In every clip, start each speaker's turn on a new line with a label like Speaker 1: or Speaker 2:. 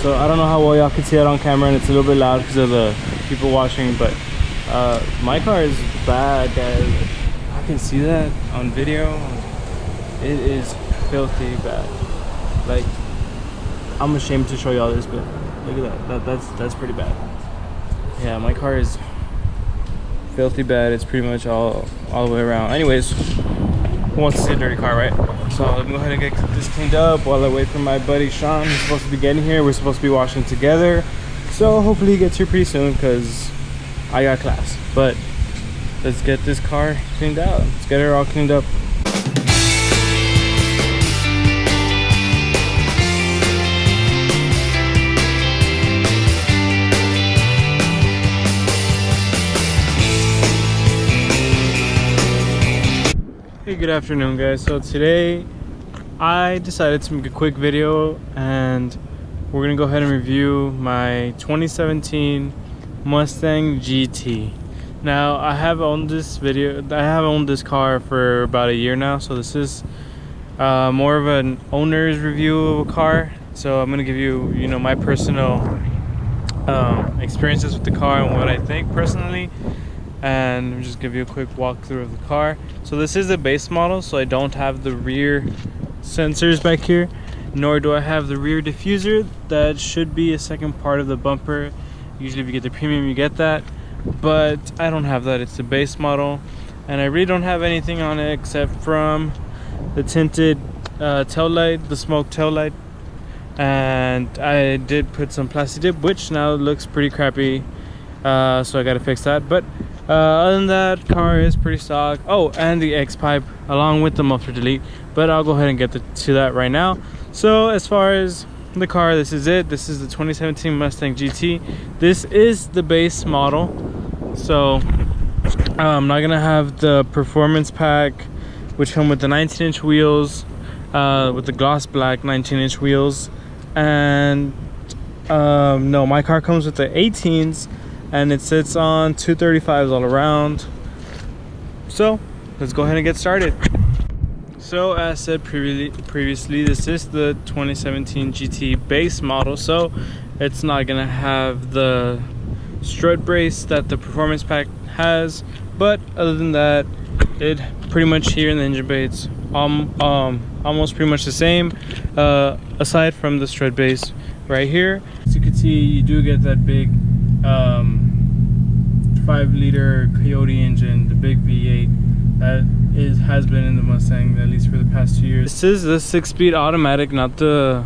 Speaker 1: So I don't know how well y'all can see it on camera, and it's a little bit loud because of the people watching, but my car is bad, guys. I can see that on video. It is filthy bad. Like, I'm ashamed to show y'all this, but look at that. That's pretty bad. Yeah, my car is filthy bad. It's pretty much all the way around. Anyways, who wants to see a dirty car, right? So let me go ahead and get this cleaned up while I wait for my buddy Sean. He's supposed to be getting here. We're supposed to be washing together, so hopefully he gets here pretty soon because I got class. But let's get this car cleaned out. Let's get her all cleaned up. Hey, good afternoon, guys. So today I decided to make a quick video, and we're gonna go ahead and review my 2017 Mustang GT. Now, I have owned this car for about a year now, so this is more of an owner's review of a car. So I'm gonna give you, my personal experiences with the car and what I think personally, and just give you a quick walkthrough of the car. So this is a base model, so I don't have the rear sensors back here, nor do I have the rear diffuser. That should be a second part of the bumper. Usually if you get the premium, you get that, but I don't have that. It's a base model, and I really don't have anything on it except from the tinted tail light, the smoke tail light, and I did put some plastic dip, which now looks pretty crappy, so I gotta fix that. But other than that, car is pretty stock. Oh, and the X pipe along with the muffler delete, but I'll go ahead and get to that right now. So as far as the car, this is it. This is the 2017 Mustang GT. This is the base model, so I'm not gonna have the performance pack, which come with the 19-inch wheels, with the gloss black 19-inch wheels, and no, my car comes with the 18s, and it sits on 235s all around. So let's go ahead and get started. So as said previously, this is the 2017 GT base model, so it's not gonna have the strut brace that the performance pack has, but other than that, it pretty much here in the engine bay, it's almost pretty much the same, aside from the strut base right here. As you can see, you do get that big 5-liter Coyote engine, the big V8 that has been in the Mustang at least for the past 2 years. This is the 6-speed automatic, not the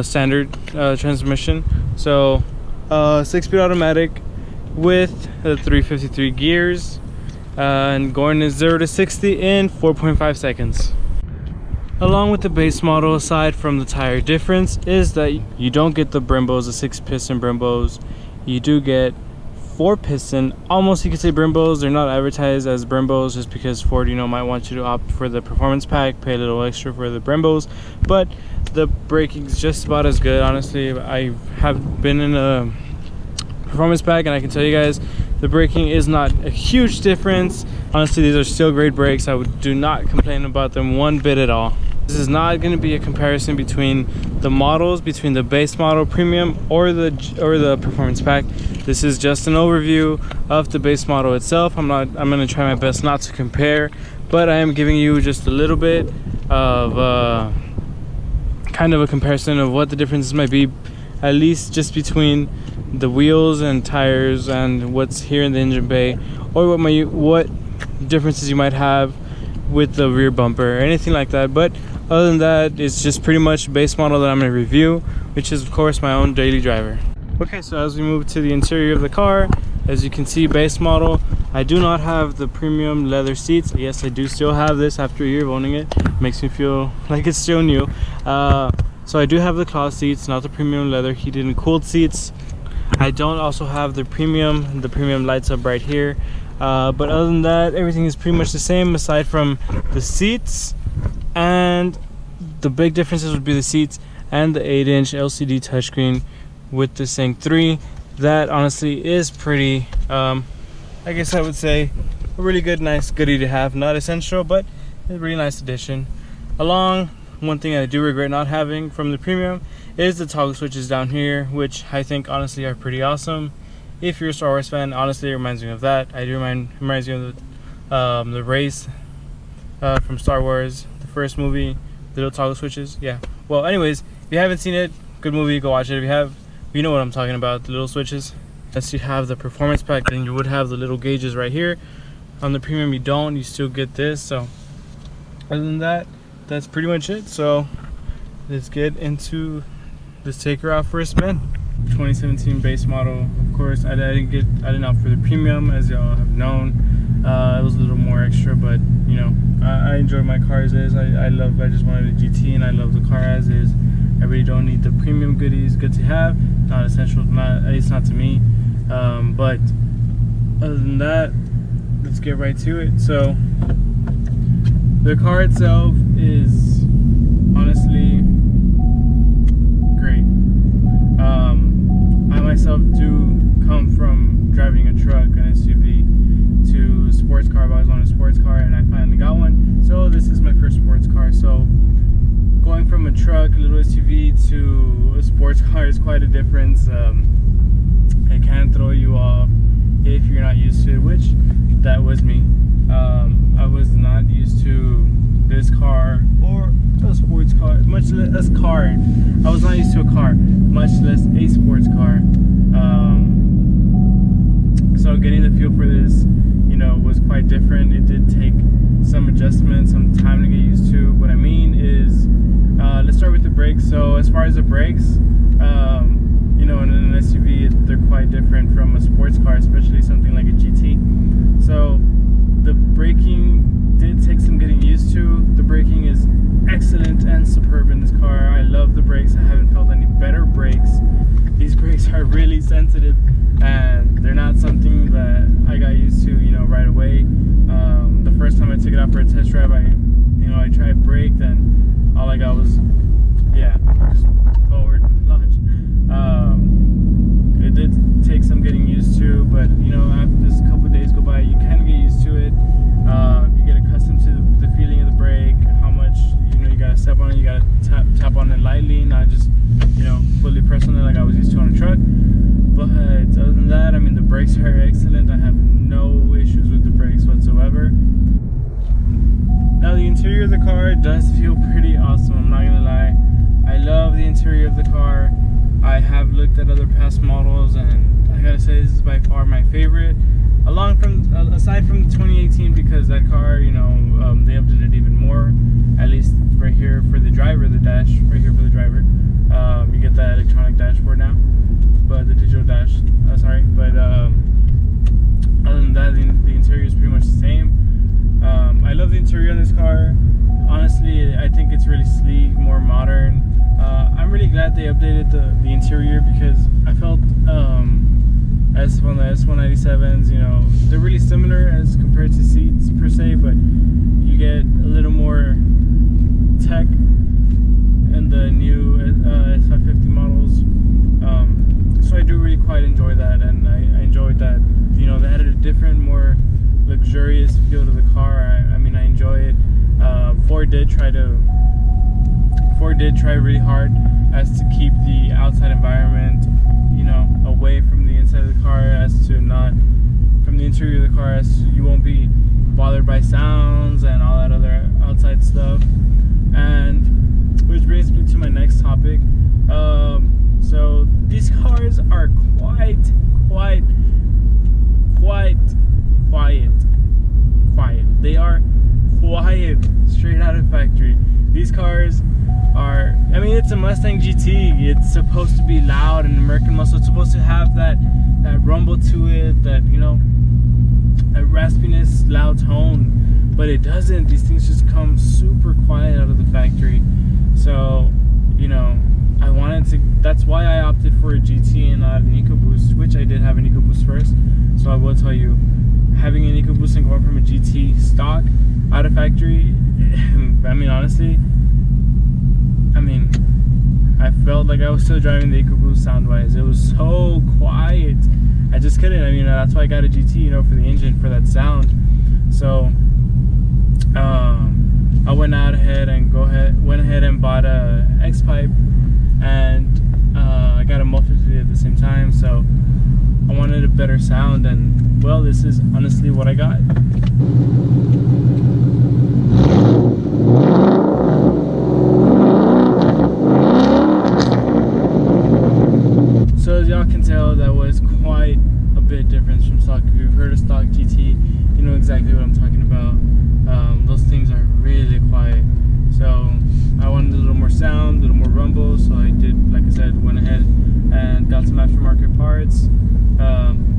Speaker 1: standard transmission. So 6-speed automatic with the 353 gears, and going to 0 to 60 in 4.5 seconds. Along with the base model, aside from the tire difference, is that you don't get the Brembos, the 6-piston Brembos. You do get 4-piston, almost you could say Brembos. They're not advertised as Brembos just because Ford, might want you to opt for the performance pack, pay a little extra for the Brembos, but the braking's just about as good. Honestly, I have been in a performance pack, and I can tell you guys, the braking is not a huge difference. Honestly, these are still great brakes. I do not complain about them one bit at all. This is not going to be a comparison between the models, between the base model, premium, or the performance pack. This is just an overview of the base model itself. I'm going to try my best not to compare, but I am giving you just a little bit of kind of a comparison of what the differences might be, at least just between the wheels and tires and what's here in the engine bay, or what differences you might have with the rear bumper or anything like that. But other than that, it's just pretty much base model that I'm going to review, which is of course my own daily driver. Okay, so as we move to the interior of the car, as you can see, base model, I do not have the premium leather seats. Yes, I do still have this after a year of owning it. Makes me feel like it's still new. So I do have the cloth seats, not the premium leather heated and cooled seats. I don't also have the premium lights up right here. But other than that, everything is pretty much the same aside from the seats, and the big differences would be the seats and the 8-inch LCD touchscreen with the Sync 3. That honestly is pretty, I guess I would say, a really good, nice goodie to have. Not essential, but a really nice addition. Along one thing I do regret not having from the Premium is the toggle switches down here, which I think honestly are pretty awesome. If you're a Star Wars fan, honestly it reminds me of that. Reminds me of the race from Star Wars, the first movie, the little toggle switches. Yeah. Well, anyways, if you haven't seen it, good movie, go watch it. If you have, you know what I'm talking about, the little switches. Unless you have the performance pack, then you would have the little gauges right here. On the Premium you don't, you still get this. So other than that, that's pretty much it. So let's get into this, take her out for a spin. 2017 base model. Of course, I didn't opt for the Premium, as y'all have known. It was a little more extra, but you know, I enjoy my car as is. I just wanted a GT, and I love the car as is. I really don't need the Premium goodies. Good to have, not essential, at least not to me. But other than that, let's get right to it. So the car itself is honestly great. I myself do come from driving a truck, an SUV, to a sports car. I've always wanted a sports car, and I finally got one. So this is my first sports car. So going from a truck, a little SUV, to a sports car is quite a difference. It can throw you off if you're not used to it, which that was me. I was not used to this car or a sports car, much less a car. I was not used to a car, much less a sports car. So getting the feel for this, you know, was quite different. It did take some adjustment, some time to get used to. What I mean is, let's start with the brakes. So as far as the brakes, you know, in an SUV, they're quite different from a sports car, especially something like a GT. So the braking did take some getting used to. The braking is excellent and superb in this car. I love the brakes. I haven't felt any better brakes. These brakes are really sensitive, and they're not something that I got used to, you know, right away. The first time I took it out for a test drive, I tried brake, then all I got was, yeah, just forward launch. It did take some getting used to, but you know, after this couple of days go by, you kind of get used to it. You get accustomed to the feeling of the brake, how much, you know, you gotta step on it, you gotta tap on it lightly, not just, you know, fully press on it like I was used to on a truck. But other than that, I mean, the brakes are excellent. I have no issues with the brakes whatsoever. Now the interior of the car does feel pretty awesome, I'm not gonna lie. I love the interior of the car. I have looked at other past models, and I gotta say this is by far my favorite, aside from the 2018, because that car, you know, they updated it even more. At least right here for the driver, the dash right here for the driver, you get that electronic dashboard now, but the digital dash, sorry. But other than that, the interior is pretty much the same. I love the interior on this car. Honestly, I think it's really sleek, more modern. I'm really glad they updated the interior, because I felt as on the S197s, you know, they're really similar as compared to seats per se, but you get a little more tech in the new S550 models. So I do really quite enjoy that, and I enjoyed that, you know, they added a different, more luxurious feel to the car. I mean, I enjoy it. Ford did try really hard as to keep the outside environment, you know, away from the inside of the car, as to not from the interior of the car, as you won't be bothered by sounds and all that other outside stuff. And which brings me to my next topic. So these cars are quite quiet. They are quiet, straight out of factory. These cars are, I mean, it's a Mustang GT. It's supposed to be loud and American muscle. It's supposed to have that rumble to it, that, you know, a raspiness, loud tone, but it doesn't. These things just come super quiet out of the factory. So, you know, I wanted to, that's why I opted for a GT and not an EcoBoost, which I did have an EcoBoost first. So I will tell you, having an EcoBoost and going from a GT stock out of factory, I mean, honestly, I mean, I felt like I was still driving the EcoBoost sound-wise. It was so quiet. I just couldn't. I mean, that's why I got a GT, you know, for the engine, for that sound. So, I went ahead and bought a X pipe, and I got a muffler at the same time, so I wanted a better sound, and well, this is honestly what I got. So as y'all can tell, that was quite a bit different from stock. If you've heard of stock GT, you know exactly what I'm talking about. Those things are really quiet. So I wanted a little more sound, a little more rumble, so I did, like I said, went ahead and got some aftermarket parts.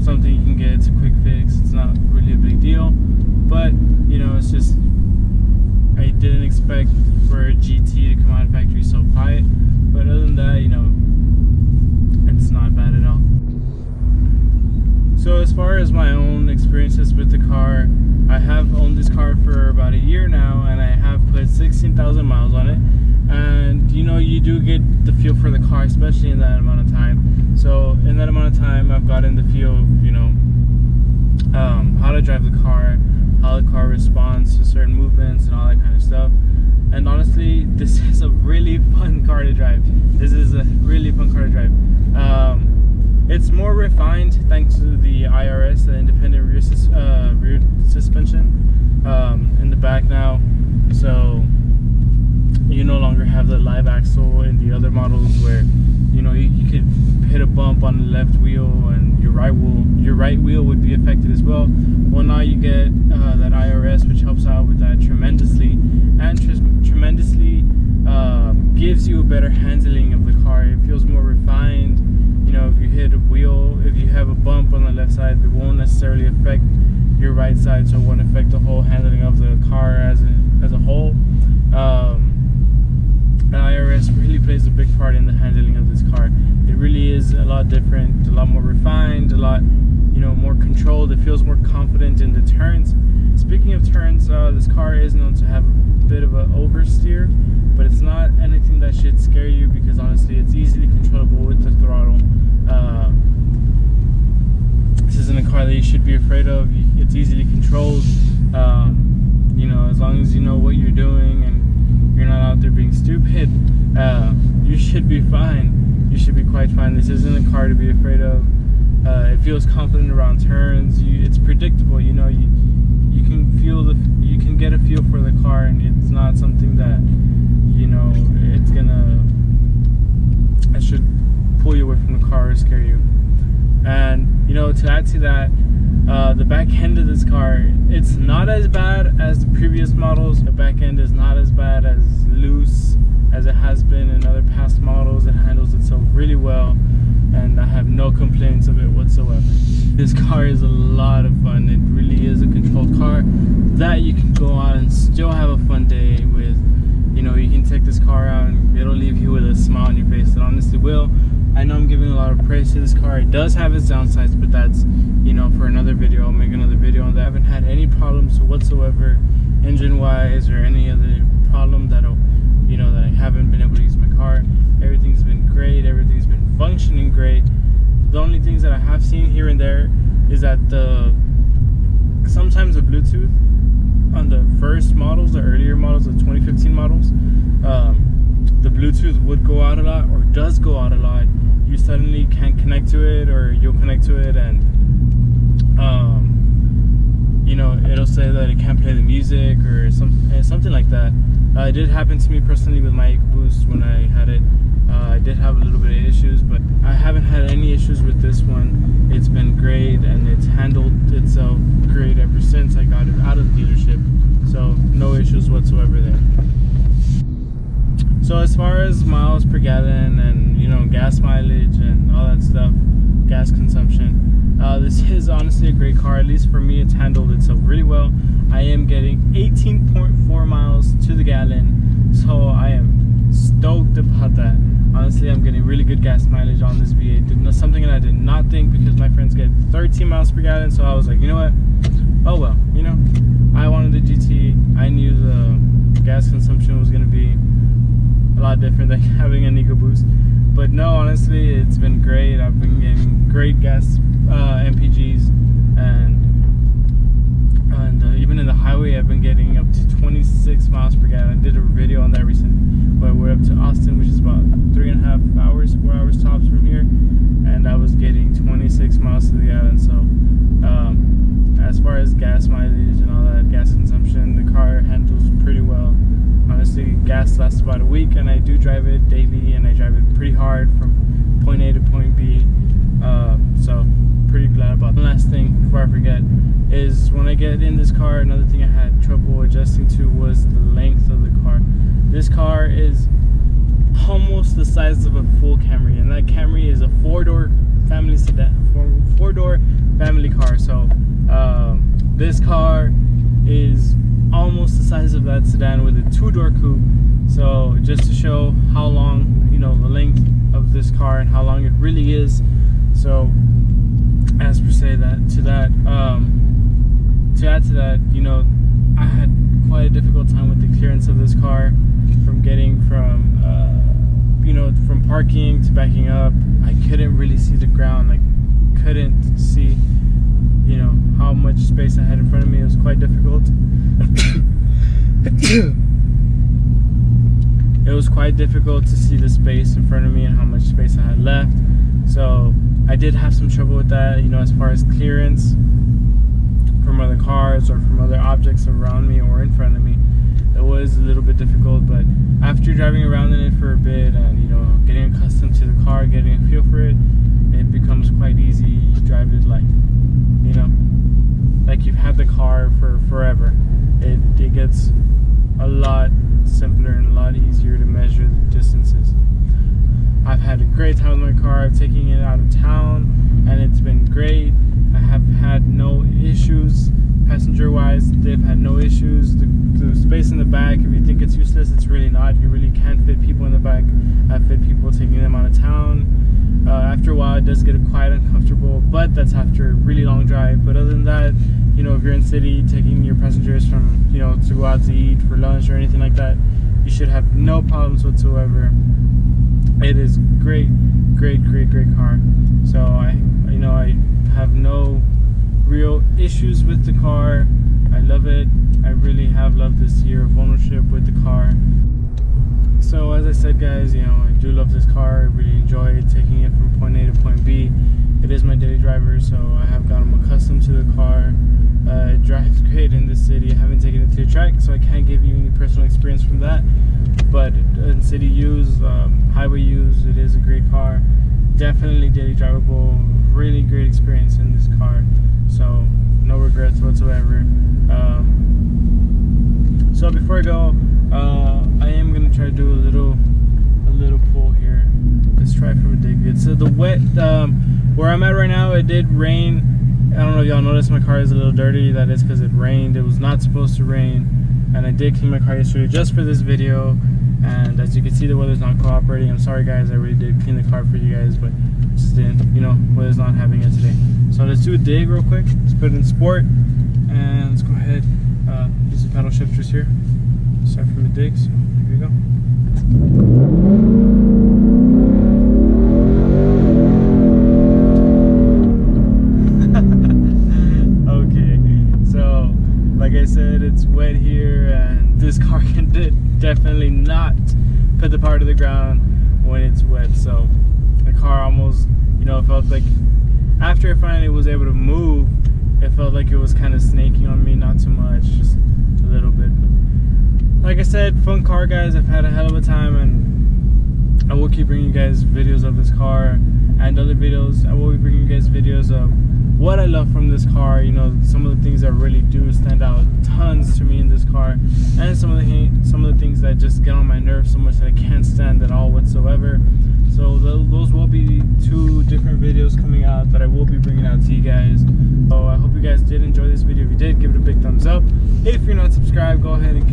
Speaker 1: Something you can get, it's a quick fix, it's not really a big deal, but you know, it's just, I didn't expect for a GT to come out of factory so quiet, but other than that, you know, it's not bad at all. So as far as my own experiences with the car, I have owned this car for about a year now, and I have put 16,000 miles on it, and you know, you do get the feel for the car, especially in that amount of time. So in that amount of time, I've gotten the feel of, you know, how to drive the car, how the car responds to certain movements and all that kind of stuff. And honestly, this is a really fun car to drive. This is a really fun car to drive. It's more refined thanks to the IRS, the independent rear suspension, in the back now. So you no longer have the live axle in the other models where, you know, you could hit a bump on the left wheel and your right wheel would be affected as well. Well, now you get that IRS, which helps out with that tremendously, and tremendously gives you a better handling of the car. It feels more refined. You know, if you hit a wheel, if you have a bump on the left side, it won't necessarily affect your right side, so it won't affect the whole handling of the car as a whole. The IRS really plays a big part in the handling of this car. It really is a lot different, a lot more refined, a lot, you know, more controlled. It feels more confident in the turns. Speaking of turns, this car is known to have a bit of an oversteer, but it's not anything that should scare you, because honestly, it's easily controllable with the throttle. This isn't a car that you should be afraid of. It's easily controlled. You know, as long as you know what you're doing and you're not out there being stupid, you should be fine. You should be quite fine. This isn't a car to be afraid of. It feels confident around turns. It's predictable. You know, you can feel you can get a feel for the car, and it's not something that, you know, it should pull you away from the car or scare you. And you know, to add to that, the back end of this car, it's not as bad as the previous models. The back end is not as bad, as loose as it has been in other past models. It handles itself really well, and I have no complaints of it whatsoever. This car is a lot of fun. It really is a controlled car that you can go out and still have a fun day with. You know, you can take this car out and it'll leave you with a smile on your face. It honestly will. I know I'm giving a lot of praise to this car. It does have its downsides, but that's, you know, for another video. I'll make another video on that. I haven't had any problems whatsoever, engine-wise, or any other problem that'll, you know, that I haven't been able to use my car. Everything's been great. Everything's been functioning great. The only things that I have seen here and there is that sometimes the Bluetooth on the first models, the earlier models, the 2015 models, the Bluetooth would go out a lot, or does go out a lot. You suddenly can't connect to it, or you'll connect to it, and you know, it'll say that it can't play the music or something like that. It did happen to me personally with my EcoBoost when I had it. I did have a little bit of issues, but I haven't had any issues with this one. It's been great, and it's handled itself great ever since I got it out of the dealership. So no issues whatsoever there. So as far as miles per gallon and, you know, gas mileage and all that stuff, gas consumption, this is honestly a great car. At least for me, it's handled itself really well. I am getting 18.4 miles to the gallon, so I am stoked about that. Honestly, I'm getting really good gas mileage on this V8. Something that I did not think, because my friends get 13 miles per gallon, so I was like, you know what, oh well, you know, I wanted the GT. I knew the gas consumption was going to be a lot different than having an EcoBoost. But no, honestly, it's been great. I've been getting great gas MPGs, and even in the highway, I've been getting up to 26 miles per gallon. I did a video on that recently, but we're up to Austin, which is about 3.5 hours, 4 hours tops from here, and I was getting 26 miles to the gallon. So as far as gas mileage and all that, gas consumption, the car handles pretty well. Honestly, gas lasts about a week, and I do drive it daily, and I drive it pretty hard from point A to point B. So pretty glad about that. One last thing before I forget is, when I get in this car, another thing I had trouble adjusting to was the length of the car. This car is almost the size of a full Camry, and that Camry is a four-door family sedan, four-door family car. So this car is almost the size of that sedan with a two-door coupe. So just to show how long, you know, the length of this car and how long it really is. So as per se, to add to that, you know, I had quite a difficult time with the clearance of this car, from getting from you know, from parking to backing up. I couldn't really see the ground. I couldn't see, you know, how much space I had in front of me. It was quite difficult. It was quite difficult to see the space in front of me and how much space I had left. So I did have some trouble with that, you know, as far as clearance from other cars or from other objects around me or in front of me. It was a little bit difficult, but after driving around in it for a bit and, you know, getting accustomed to the car, getting a feel for it, it becomes quite easy. You drive it like, you know, like you've had the car for forever. It gets a lot simpler and a lot easier to measure the distances. I've had a great time with my car. I'm taking it out of town, and it's been great. I have had no issues passenger wise. They've had no issues. The space in the back, if you think it's useless, it's really not. You really can fit people in the back. I've fit people taking them out of town. After a while, it does get quite uncomfortable, but that's after a really long drive. But other than that, you know, if you're in city taking your passengers from, you know, to go out to eat for lunch or anything like that, you should have no problems whatsoever. It is great car. So I have no real issues with the car. I love it. I really have loved this year of ownership with the car. So as I said, guys, you know, I do love this car. I really enjoy taking it from point A to point B. It is my daily driver, so I have gotten accustomed to the car. It drives great in this city. I haven't taken it to the track, so I can't give you any personal experience from that. But in city use, highway use, it is a great car. Definitely daily drivable. Really great experience in this car. So no regrets whatsoever. So before I go, I am gonna try to do a little pull here. Let's try from a dig. It's the wet. Where I'm at right now, it did rain. I don't know if y'all noticed my car is a little dirty. That is because it rained. It was not supposed to rain, and I did clean my car yesterday just for this video. And as you can see, the weather's not cooperating. I'm sorry, guys. I really did clean the car for you guys, but just didn't. You know, weather's not having it today. So let's do a dig real quick. Let's put it in sport, and let's go ahead. Use the paddle shifters here. Start from the dig. So here we go. Like I said, it's wet here, and this car can definitely not put the power to the ground when it's wet. So the car almost, you know, felt like after I finally was able to move, it felt like it was kind of snaking on me. Not too much, just a little bit. But like I said, fun car, guys. I've had a hell of a time, and I will keep bringing you guys videos of this car and other videos. I will be bringing you guys videos of what I love from this car, you know, some of the things that really do stand out tons to me in this car, and some of the things that just get on my nerves so much that I can't stand at all whatsoever. So those will be 2 different videos coming out that I will be bringing out to you guys. So I hope you guys did enjoy this video. If you did, give it a big thumbs up. If you're not subscribed, go ahead and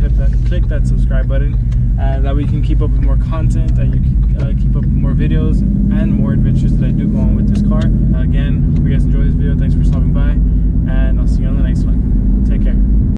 Speaker 1: click that subscribe button, and that way you can keep up with more content, and you can keep up with more videos and more adventures that I do go on with this car. Again, hope you guys enjoy this video. Thanks for stopping by.